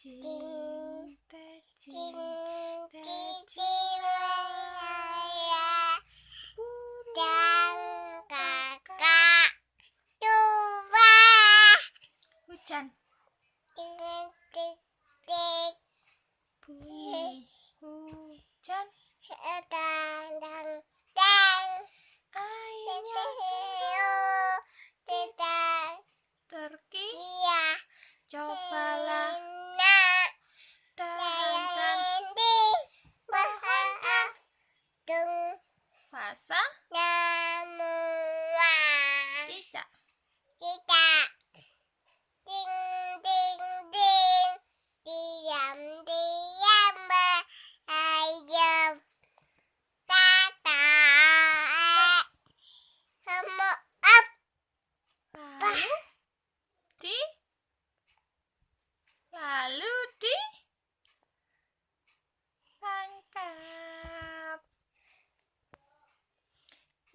Cing, tecing, dan kakak dua hujan, titik bunyi hujan, dan airnya tidak terki. dia Cobalah dalamkan bahasa cicak. Cicak, ding ding ding, diam diam berayap, tata, semua apa? Lalu ditangkap.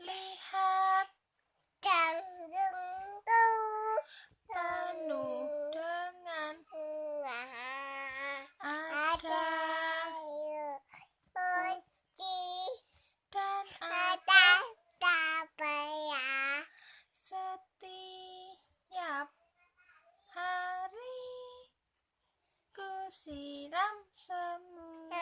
Lihat, Dan tunggu penuh dengan ada kunci dan ada tapaya setiap hari ku siram semua.